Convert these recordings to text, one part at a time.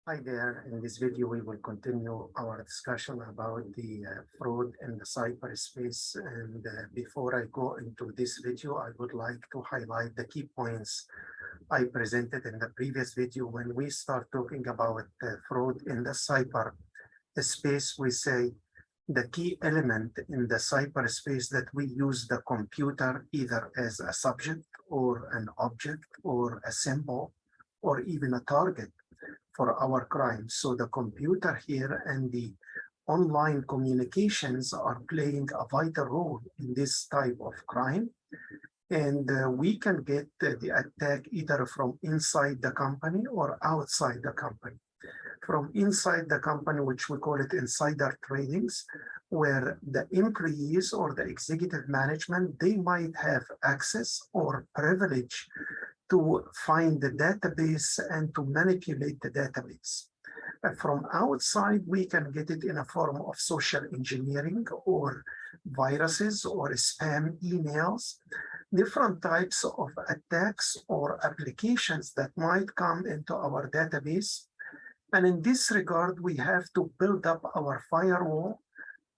Hi there. In this video, we will continue our discussion about the fraud in the cyberspace. And before I go into this video, I would like to highlight the key points I presented in the previous video. When we start talking about fraud in the cyberspace, we say the key element in the cyberspace that we use the computer either as a subject or an object or a symbol or even a target for our crimes. So the computer here and the online communications are playing a vital role in this type of crime. And we can get the attack either from inside the company or outside the company. From inside the company, which we call it insider tradings, where the employees or the executive management, they might have access or privilege to find the database and to manipulate the database. From outside, we can get it in a form of social engineering or viruses or spam emails, different types of attacks or applications that might come into our database. And in this regard, we have to build up our firewall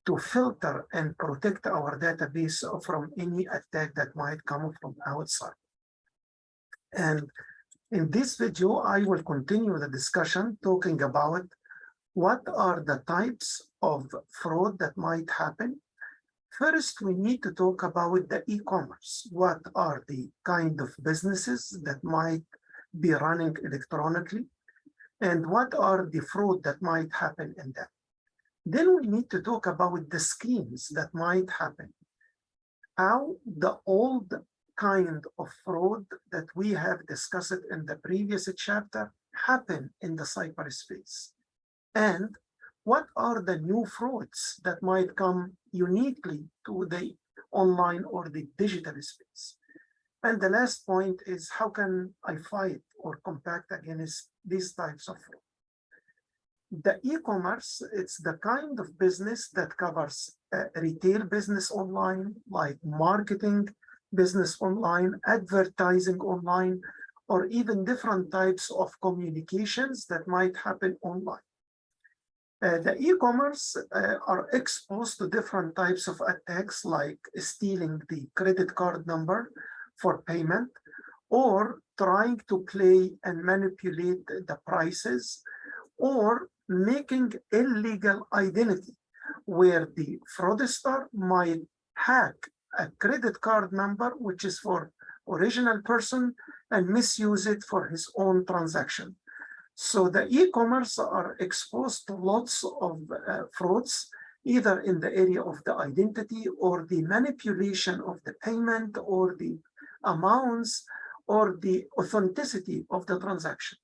to filter and protect our database from any attack that might come from outside. And in this video, I will continue the discussion talking about what are the types of fraud that might happen. First, we need to talk about the e-commerce. What are the kind of businesses that might be running electronically? And what are the fraud that might happen in them? Then we need to talk about the schemes that might happen. How the old kind of fraud that we have discussed in the previous chapter happen in the cyberspace. And what are the new frauds that might come uniquely to the online or the digital space? And the last point is how can I fight or combat against these types of fraud? The e-commerce, it's the kind of business that covers retail business online, like marketing business online, advertising online, or even different types of communications that might happen online. The e-commerce are exposed to different types of attacks like stealing the credit card number for payment or trying to play and manipulate the prices or making illegal identity where the fraudster might hack a credit card number, which is for original person, and misuse it for his own transaction. So the e-commerce are exposed to lots of frauds, either in the area of the identity or the manipulation of the payment or the amounts or the authenticity of the transaction.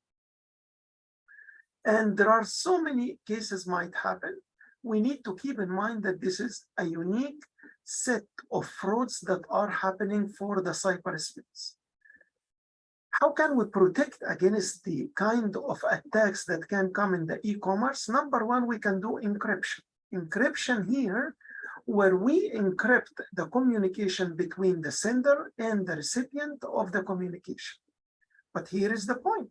And there are so many cases might happen. We need to keep in mind that this is a unique set of frauds that are happening for the cyberspace. How can we protect against the kind of attacks that can come in the e-commerce? Number one, we can do encryption. Encryption here, where we encrypt the communication between the sender and the recipient of the communication. But here is the point.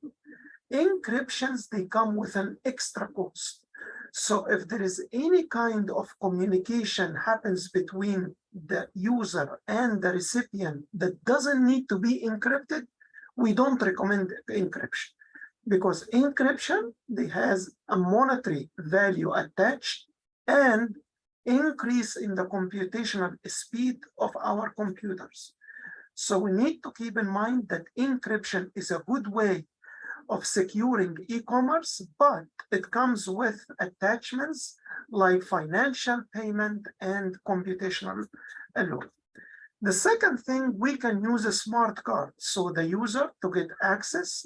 Encryptions, they come with an extra cost. So if there is any kind of communication happens between the user and the recipient that doesn't need to be encrypted, we don't recommend encryption because encryption, it has a monetary value attached and increase in the computational speed of our computers. So we need to keep in mind that encryption is a good way of securing e-commerce, but it comes with attachments like financial payment and computational load. The second thing, we can use a smart card. So the user to get access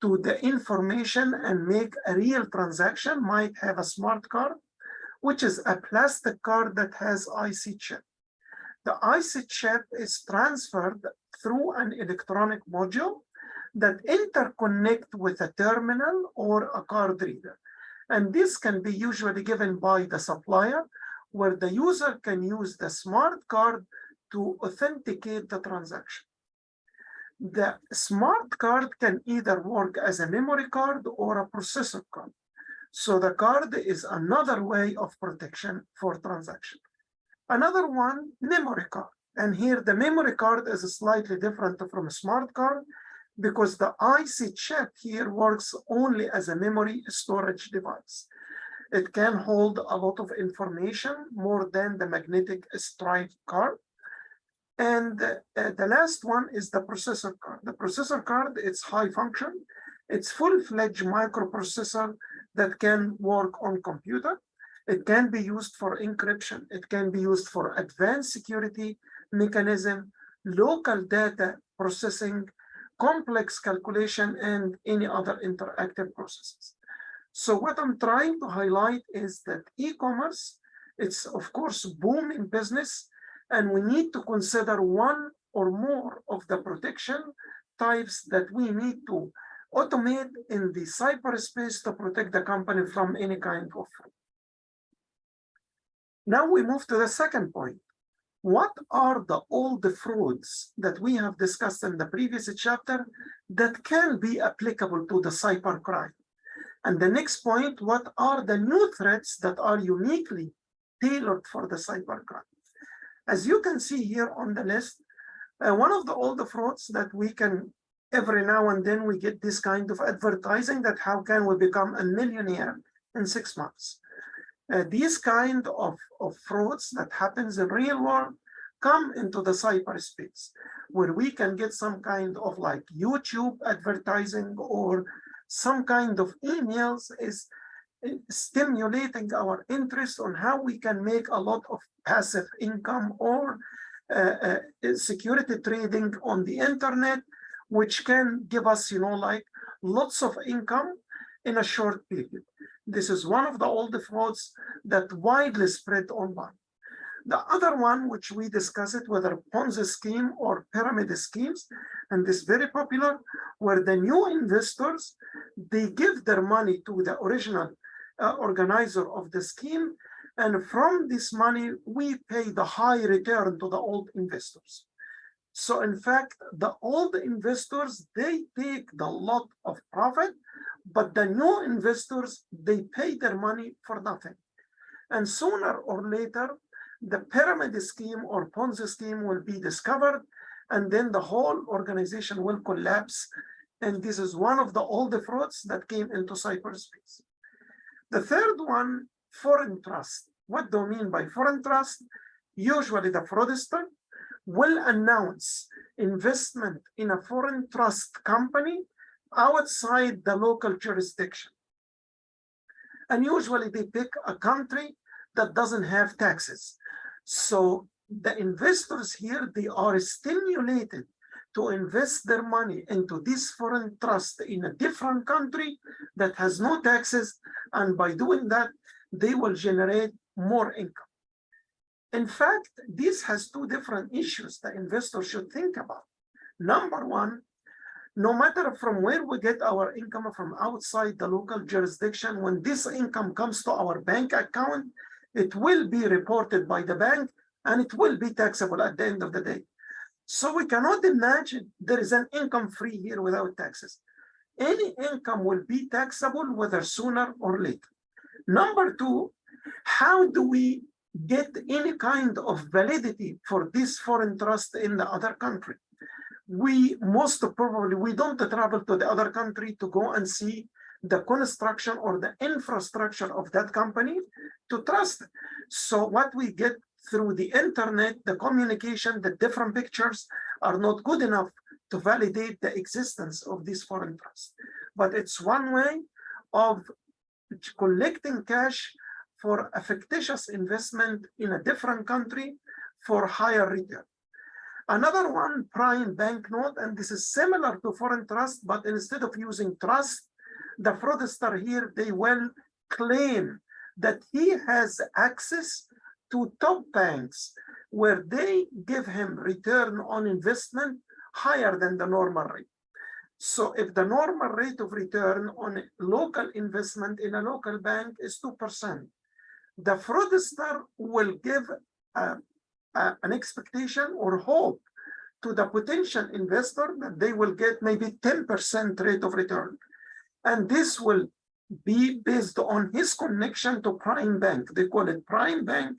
to the information and make a real transaction might have a smart card, which is a plastic card that has IC chip. The IC chip is transferred through an electronic module that interconnect with a terminal or a card reader. And this can be usually given by the supplier, where the user can use the smart card to authenticate the transaction. The smart card can either work as a memory card or a processor card. So the card is another way of protection for transaction. Another one, memory card. And here the memory card is slightly different from a smart card because the IC chip here works only as a memory storage device. It can hold a lot of information more than the magnetic stripe card. And the last one is the processor card. The processor card, it's high function. It's full-fledged microprocessor that can work on computer. It can be used for encryption. It can be used for advanced security mechanism, local data processing, complex calculation, and any other interactive processes. So what I'm trying to highlight is that e-commerce, it's of course booming business, and we need to consider one or more of the protection types that we need to automate in the cyberspace to protect the company from any kind of fraud. Now we move to the second point. What are all the frauds that we have discussed in the previous chapter that can be applicable to the cybercrime? And the next point, what are the new threats that are uniquely tailored for the cybercrime? As you can see here on the list, one of all the frauds that we can, every now and then we get this kind of advertising that how can we become a millionaire in 6 months? These kind of frauds that happens in real world come into the cyberspace, where we can get some kind of like YouTube advertising or some kind of emails is stimulating our interest on how we can make a lot of passive income or security trading on the internet, which can give us, like lots of income in a short period. This is one of all the frauds that widely spread online. The other one, which we discuss it, whether Ponzi scheme or pyramid schemes, and this very popular, where the new investors, they give their money to the original organizer of the scheme, and from this money, we pay the high return to the old investors. So in fact, the old investors, they take the lot of profit, but the new investors, they pay their money for nothing. And sooner or later, the pyramid scheme or Ponzi scheme will be discovered, and then the whole organization will collapse. And this is one of all the frauds that came into cyberspace. The third one, foreign trust. What do I mean by foreign trust? Usually the fraudster will announce investment in a foreign trust company outside the local jurisdiction. And usually they pick a country that doesn't have taxes. So the investors here, they are stimulated to invest their money into this foreign trust in a different country that has no taxes. And by doing that, they will generate more income. In fact, this has two different issues that investors should think about. Number one, no matter from where we get our income from outside the local jurisdiction, when this income comes to our bank account, it will be reported by the bank and it will be taxable at the end of the day. So we cannot imagine there is an income free here without taxes. Any income will be taxable whether sooner or later. Number two, how do we get any kind of validity for this foreign trust in the other country? We most probably, we don't travel to the other country to go and see the construction or the infrastructure of that company to trust. So what we get through the internet, the communication, the different pictures are not good enough to validate the existence of this foreign trust. But it's one way of collecting cash for a fictitious investment in a different country for higher return. Another one, prime banknote, and this is similar to foreign trust, but instead of using trust, the fraudster here, they will claim that he has access to top banks where they give him return on investment higher than the normal rate. So if the normal rate of return on local investment in a local bank is 2%, the fraudster will give an expectation or hope to the potential investor that they will get maybe 10% rate of return. And this will be based on his connection to prime bank. They call it prime bank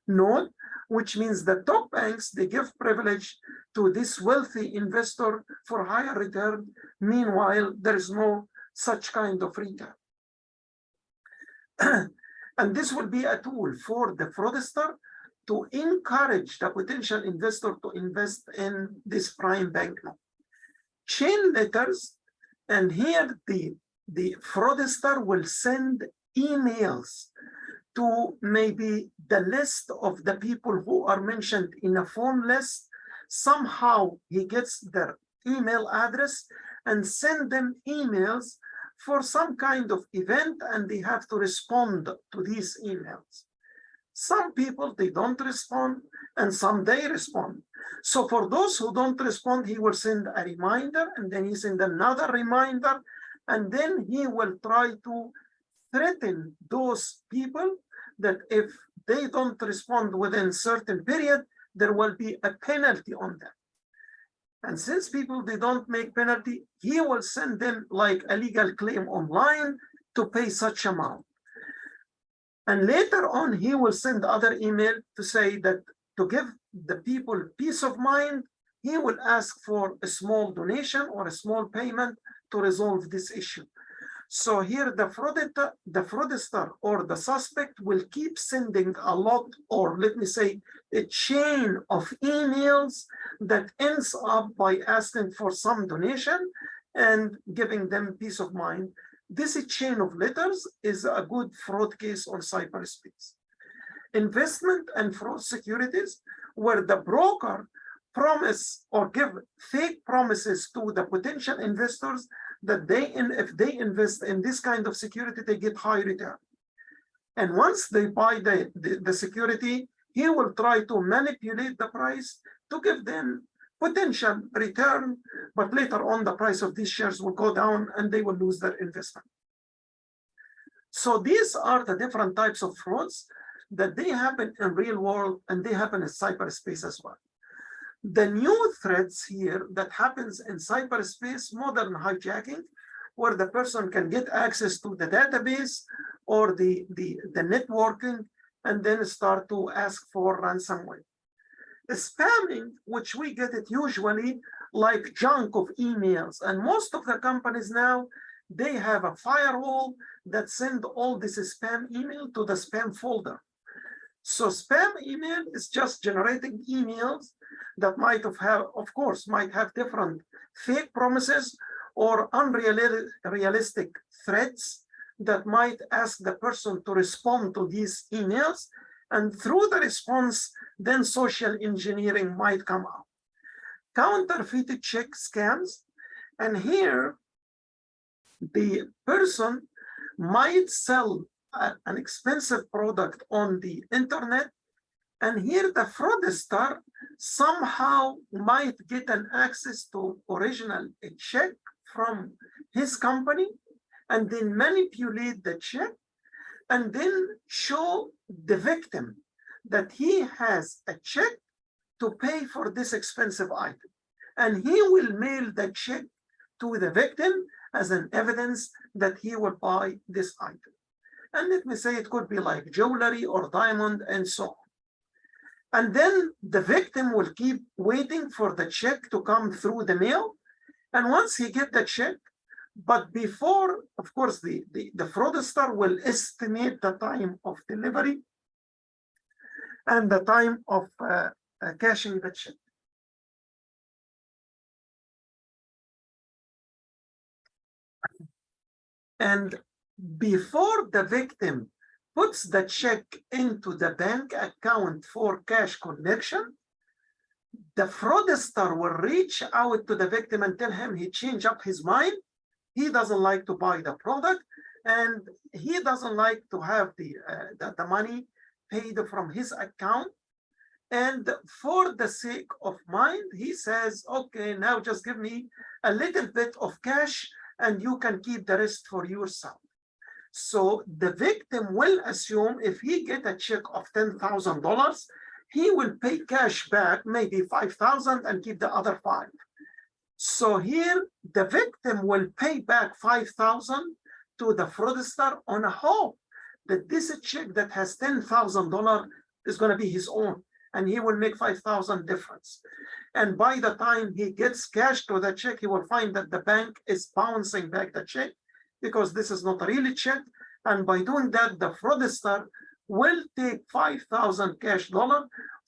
node, which means the top banks, they give privilege to this wealthy investor for higher return. Meanwhile, there is no such kind of return. And this will be a tool for the fraudster to encourage the potential investor to invest in this prime bank node. Chain letters, and here the fraudster will send emails to maybe the list of the people who are mentioned in a phone list. Somehow he gets their email address and send them emails for some kind of event, and they have to respond to these emails. Some people, they don't respond, and some they respond. So for those who don't respond, he will send a reminder, and then he send another reminder, and then he will try to threaten those people that if they don't respond within certain period, there will be a penalty on them. And since people, they don't make penalty, he will send them like a legal claim online to pay such amount. And later on, he will send other email to say that to give the people peace of mind, he will ask for a small donation or a small payment to resolve this issue. So here the fraudster or the suspect will keep sending a lot, or let me say, a chain of emails that ends up by asking for some donation and giving them peace of mind. This chain of letters is a good fraud case on cyberspace. Investment and fraud securities, where the broker promise or give fake promises to the potential investors that if they invest in this kind of security, they get high return. And once they buy the security, he will try to manipulate the price to give them potential return, but later on the price of these shares will go down and they will lose their investment. So these are the different types of frauds that they happen in real world and they happen in cyberspace as well. The new threats here that happens in cyberspace, modern hijacking, where the person can get access to the database or the networking and then start to ask for ransomware. The spamming, which we get it usually like junk of emails, and most of the companies now, they have a firewall that send all this spam email to the spam folder. So spam email is just generating emails that might have different fake promises or unrealistic threats that might ask the person to respond to these emails. And through the response, then social engineering might come out. Counterfeit check scams. And here, the person might sell an expensive product on the internet, and here the fraudster somehow might get an access to original check from his company and then manipulate the check and then show the victim that he has a check to pay for this expensive item. And he will mail the check to the victim as an evidence that he will buy this item. And let me say it could be like jewelry or diamond and so on. And then the victim will keep waiting for the check to come through the mail. And once he gets the check, but before, of course, the fraudster will estimate the time of delivery and the time of cashing the check. And before the victim puts the check into the bank account for cash collection, the fraudster will reach out to the victim and tell him he changed up his mind. He doesn't like to buy the product and he doesn't like to have the money paid from his account. And for the sake of mind, he says, okay, now just give me a little bit of cash and you can keep the rest for yourself. So the victim will assume if he get a check of $10,000, he will pay cash back, maybe 5,000 and keep the other 5. So here the victim will pay back 5,000 to the fraudster on a hope that this check that has $10,000 is going to be his own, and he will make 5,000 difference. And by the time he gets cash to the check, he will find that the bank is bouncing back the check because this is not a really check. And by doing that, the fraudster will take 5,000 cash dollar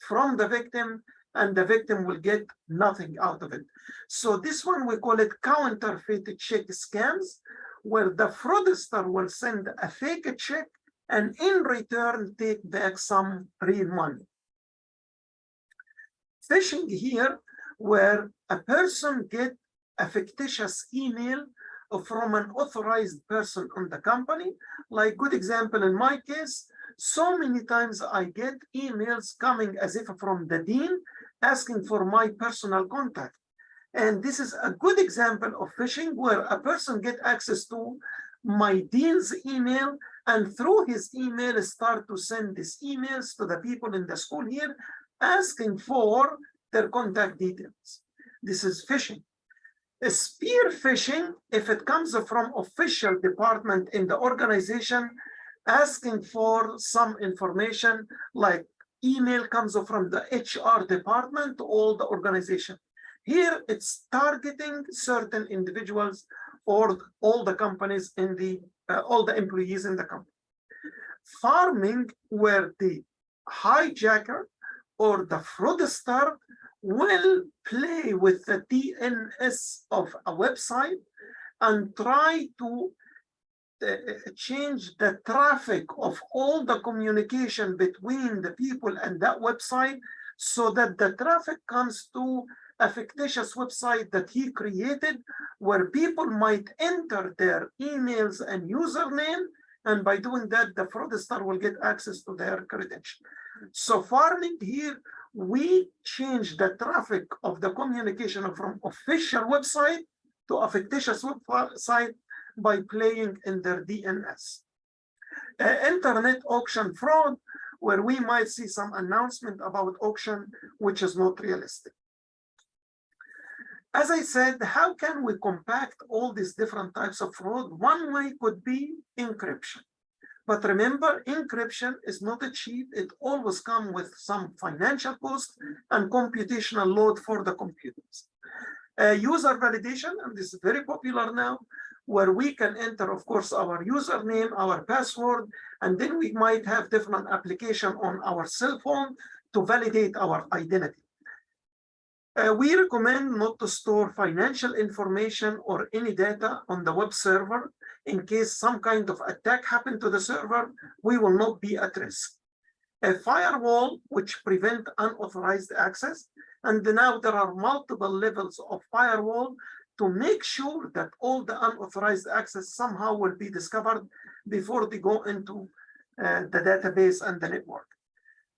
from the victim, and the victim will get nothing out of it. So this one, we call it counterfeit check scams, where the fraudster will send a fake check and in return take back some real money. Phishing here, where a person gets a fictitious email from an authorized person on the company. Like good example in my case, so many times I get emails coming as if from the dean asking for my personal contact. And this is a good example of phishing, where a person gets access to my dean's email, and through his email start to send these emails to the people in the school here asking for their contact details. This is phishing. Spear phishing, if it comes from official department in the organization asking for some information, like email comes from the HR department to all the organization. Here it's targeting certain individuals or all the companies in the all the employees in the company. Farming, where the hijacker or the fraudster will play with the DNS of a website and try to change the traffic of all the communication between the people and that website, so that the traffic comes to a fictitious website that he created, where people might enter their emails and username, and by doing that, the fraudster will get access to their credentials. So farming here, we change the traffic of the communication from official website to a fictitious website by playing in their DNS. Internet auction fraud, where we might see some announcement about auction, which is not realistic. As I said, how can we compact all these different types of fraud? One way could be encryption. But remember, encryption is not cheap. It always comes with some financial cost and computational load for the computers. User validation, and this is very popular now, where we can enter, of course, our username, our password, and then we might have different application on our cell phone to validate our identity. We recommend not to store financial information or any data on the web server. In case some kind of attack happened to the server, we will not be at risk. A firewall which prevent unauthorized access, and now there are multiple levels of firewall to make sure that all the unauthorized access somehow will be discovered before they go into the database and the network.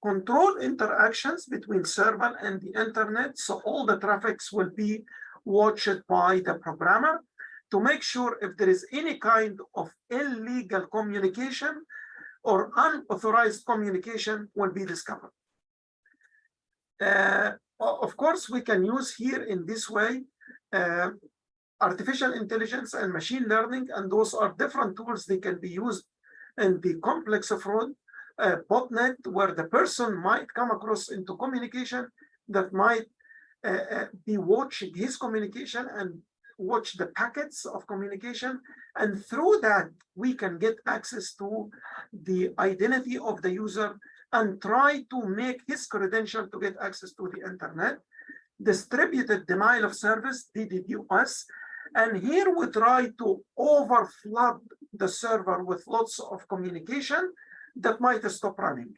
Control interactions between server and the internet, so all the traffics will be watched by the programmer to make sure if there is any kind of illegal communication or unauthorized communication will be discovered. Of course, we can use here in this way artificial intelligence and machine learning, and those are different tools. They can be used in the complex fraud. Botnet, where the person might come across into communication that might be watching his communication and watch the packets of communication, and through that we can get access to the identity of the user and try to make his credential to get access to the internet. Distributed denial of service, DDoS, and here we try to overflood the server with lots of communication that might stop running.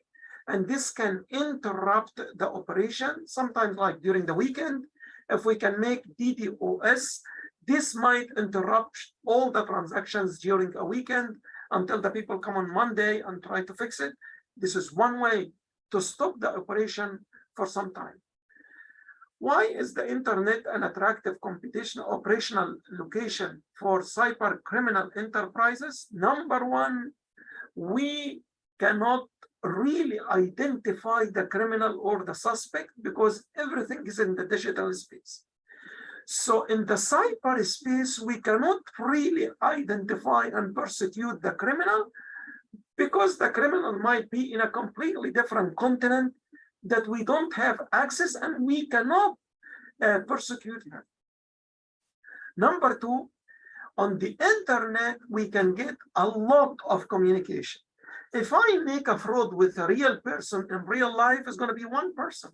And this can interrupt the operation, sometimes like during the weekend. If we can make DDoS, this might interrupt all the transactions during a weekend until the people come on Monday and try to fix it. This is one way to stop the operation for some time. Why is the internet an attractive computational operational location for cyber criminal enterprises? Number one, we cannot really identify the criminal or the suspect because everything is in the digital space. So in the cyberspace, we cannot really identify and persecute the criminal because the criminal might be in a completely different continent that we don't have access and we cannot persecute him. Number two, on the internet, we can get a lot of communication. If I make a fraud with a real person in real life, it's going to be one person.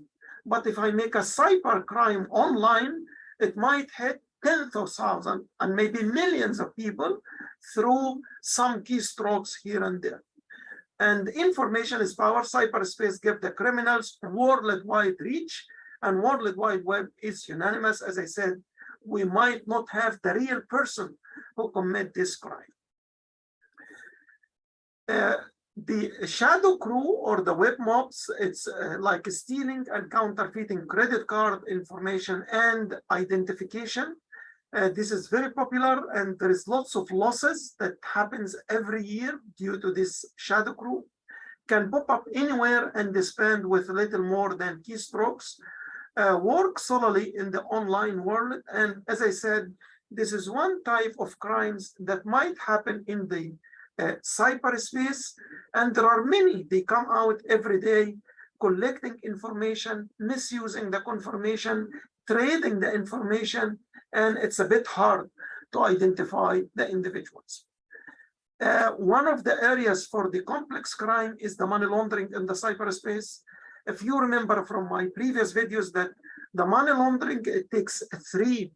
But if I make a cyber crime online, it might hit tens of thousands and maybe millions of people through some keystrokes here and there. And information is power. Cyberspace gives the criminals worldwide reach, and World Wide Web is unanimous. As I said, we might not have the real person who commit this crime. The shadow crew or the web mobs, it's like stealing and counterfeiting credit card information and identification. This is very popular, and there is lots of losses that happens every year due to this shadow crew. Can pop up anywhere and spend with little more than keystrokes. Work solely in the online world. And as I said, this is one type of crimes that might happen in the cyberspace. And there are many, they come out every day, collecting information, misusing the information, trading the information, and it's a bit hard to identify the individuals. One of the areas for the complex crime is the money laundering in the cyberspace. If you remember from my previous videos that the money laundering, it takes three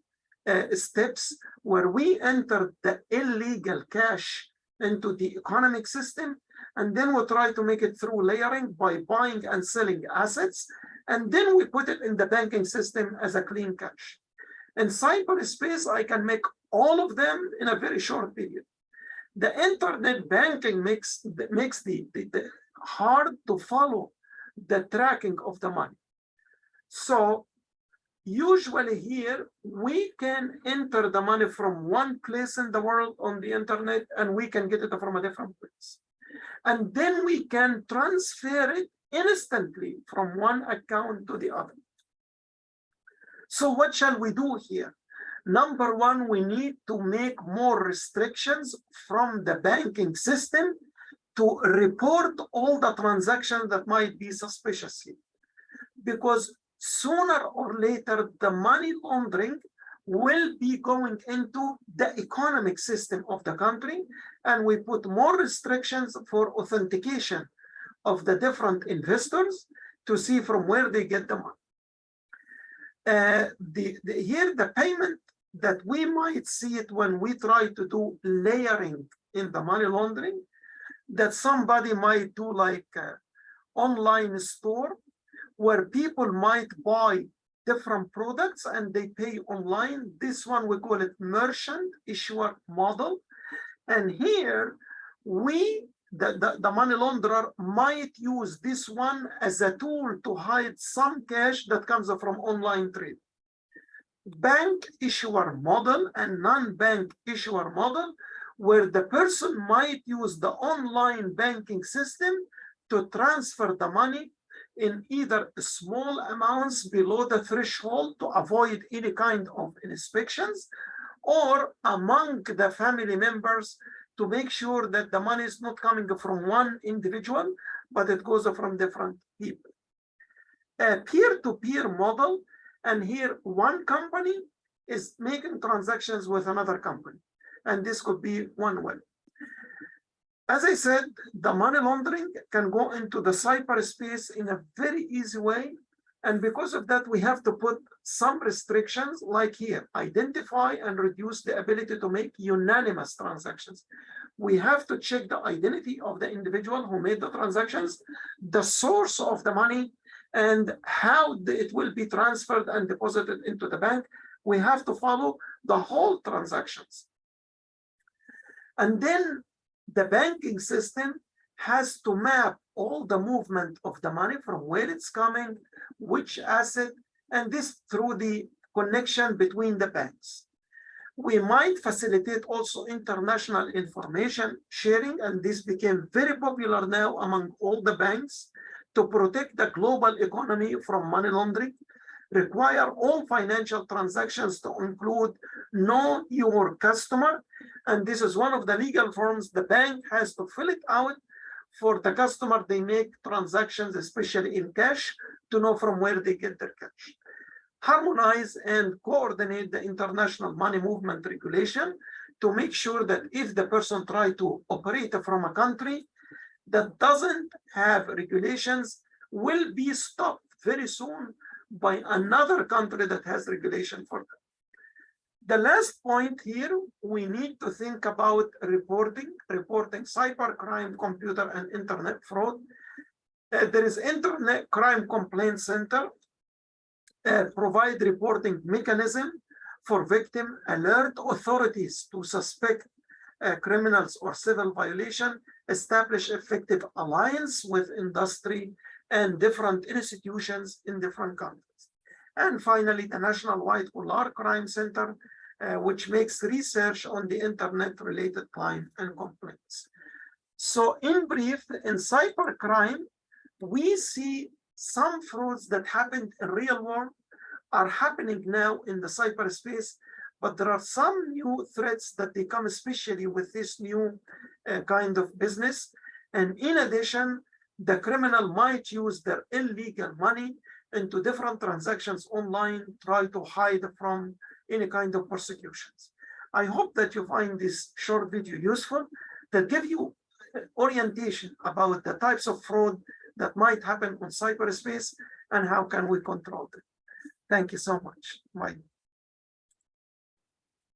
steps where we enter the illegal cash into the economic system, and then we try to make it through layering by buying and selling assets, and then we put it in the banking system as a clean cash. In cyberspace, I can make all of them in a very short period. The internet banking makes the hard to follow the tracking of the money. So usually here, we can enter the money from one place in the world on the internet, and we can get it from a different place. And then we can transfer it instantly from one account to the other. So what shall we do here? Number one, we need to make more restrictions from the banking system to report all the transactions that might be suspicious here. Because sooner or later, the money laundering will be going into the economic system of the country, and we put more restrictions for authentication of the different investors to see from where they get the money. Here, the payment that we might see it when we try to do layering in the money laundering, that somebody might do like an online store where people might buy different products and they pay online. This one, we call it merchant issuer model. And here, the money launderer might use this one as a tool to hide some cash that comes from online trade. Bank issuer model and non-bank issuer model, where the person might use the online banking system to transfer the money in either small amounts below the threshold to avoid any kind of inspections, or among the family members to make sure that the money is not coming from one individual, but it goes from different people. A peer-to-peer model, and here one company is making transactions with another company, and this could be one way. As I said, the money laundering can go into the cyberspace in a very easy way. And because of that, we have to put some restrictions like here, identify and reduce the ability to make unanimous transactions. We have to check the identity of the individual who made the transactions, the source of the money, and how it will be transferred and deposited into the bank. We have to follow the whole transactions. And then the banking system has to map all the movement of the money from where it's coming, which asset, and this through the connection between the banks. We might facilitate also international information sharing, and this became very popular now among all the banks to protect the global economy from money laundering. require all financial transactions to include know your customer. And this is one of the legal forms the bank has to fill it out for the customer. They make transactions, especially in cash, to know from where they get their cash. Harmonize and coordinate the international money movement regulation to make sure that if the person try to operate from a country that doesn't have regulations, will be stopped very soon by another country that has regulation for them. The last point here, we need to think about reporting cybercrime, computer and internet fraud. There is Internet Crime Complaint Center, provide reporting mechanism for victim, alert authorities to suspect criminals or civil violation, establish effective alliance with industry and different institutions in different countries. And finally, the National White Collar Crime Center, which makes research on the internet-related crime and complaints. So in brief, in cybercrime, we see some frauds that happened in real world are happening now in the cyberspace, but there are some new threats that they come especially with this new kind of business. And in addition, the criminal might use their illegal money into different transactions online, try to hide from any kind of persecutions. I hope that you find this short video useful, that give you orientation about the types of fraud that might happen on cyberspace and how can we control them. Thank you so much. Bye.